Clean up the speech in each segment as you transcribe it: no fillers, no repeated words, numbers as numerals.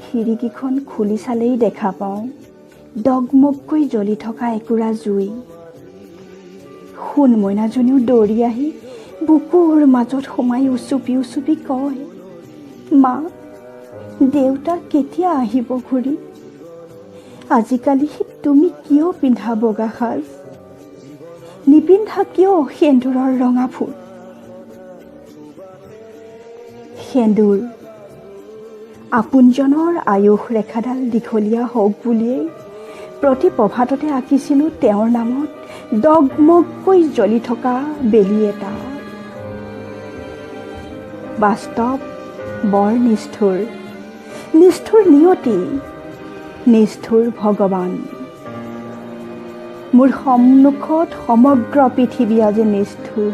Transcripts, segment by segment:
খিৰিকীখন খুলি চালেই দেখা পাওঁ ডগমগকৈ জ্বলি থকা একুৰা জুই। সোণ মইনাজনীও দৌৰি আহি বুকুৰ মাজত সোমাই উচুপি উচুপি কয়, মা, দেউতা কেতিয়া আহিব ঘূৰি? আজিকালি তুমি কিয় পিন্ধা বগা সাজ? নিপিন্ধা কিয় সেন্দুৰৰ ৰঙা ফুট? সেন্দুৰ আপোনজনৰ আয়ুস ৰেখাডাল দীঘলীয়া হওক বুলিয়েই প্ৰতি প্ৰভাততে আঁকিছিলোঁ তেওঁৰ নামত ডগমগকৈ জ্বলি থকা বেলি এটা। বাস্তৱ বৰ নিষ্ঠুৰ, নিষ্ঠুৰ নিয়তি, নিষ্ঠুৰ ভগৱান। মোৰ সন্মুখত সমগ্ৰ পৃথিৱী আজি নিষ্ঠুৰ।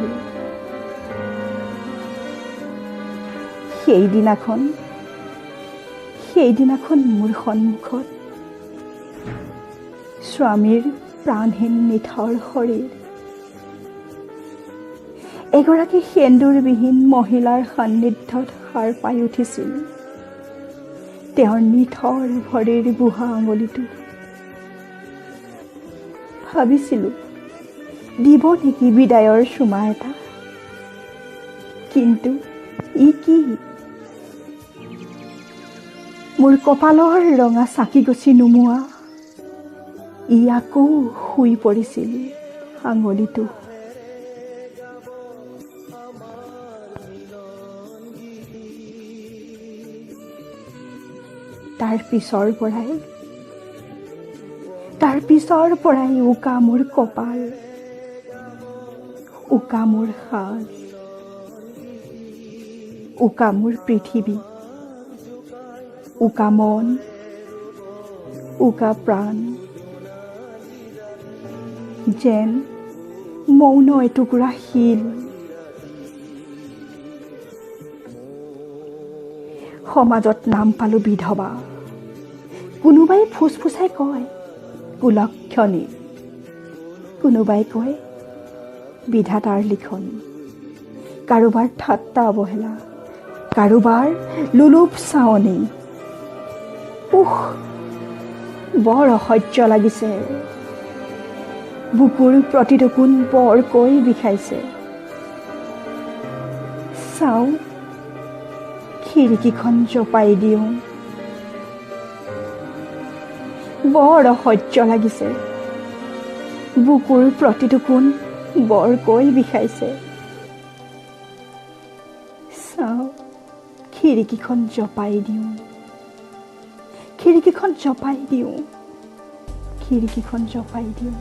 সেইদিনাখন মোৰ সন্মুখত স্বামীৰ প্ৰাণহীন নিথৰ শৰীৰ, এগৰাকী সেন্দুৰবিহীন মহিলাৰ সান্নিধ্যত সাৰ পাই উঠিছিল তেওঁৰ নিথৰ ভৰিৰ বুঢ়া আঙুলিটো। ভাবিছিলোঁ দিব নেকি বিদায়ৰ চুমা এটা, কিন্তু ই কি? মোৰ কপালৰ ৰঙা চাকিগছি নুমুৱা ই আকৌ শুই পৰিছিল আঙুলিটো। তাৰ পিছৰ পৰাই উকা মোৰ কপাল, উকা মোৰ সাজ, উকা মোৰ পৃথিৱী, উকা মন, উকা প্ৰাণ। যেন মৌন এটুকুৰা শিল। সমাজত নাম পালোঁ বিধৱা। কোনোবাই ফুচফুচাই কয় কুলক্ষণী, কোনোবাই কয় বিধাতাৰ লিখন। কাৰোবাৰ ঠাট্টা অৱহেলা, কাৰোবাৰ লোলোপ চাৱনি। বৰ অসহ্য লাগিছে। বুকুৰ প্ৰতিটো কোণ বৰকৈ বিষাইছে। চাওঁ, খিৰিকীখন জপাই দিওঁ। বৰ অসহ্য লাগিছে। বুকুৰ প্ৰতিটো কোণ বৰকৈ বিষাইছে। চাওঁ, খিৰিকীখন জপাই দিওঁ। খিৰিকীখন জপাই দিওঁ। খিৰিকীখন জপাই দিওঁ।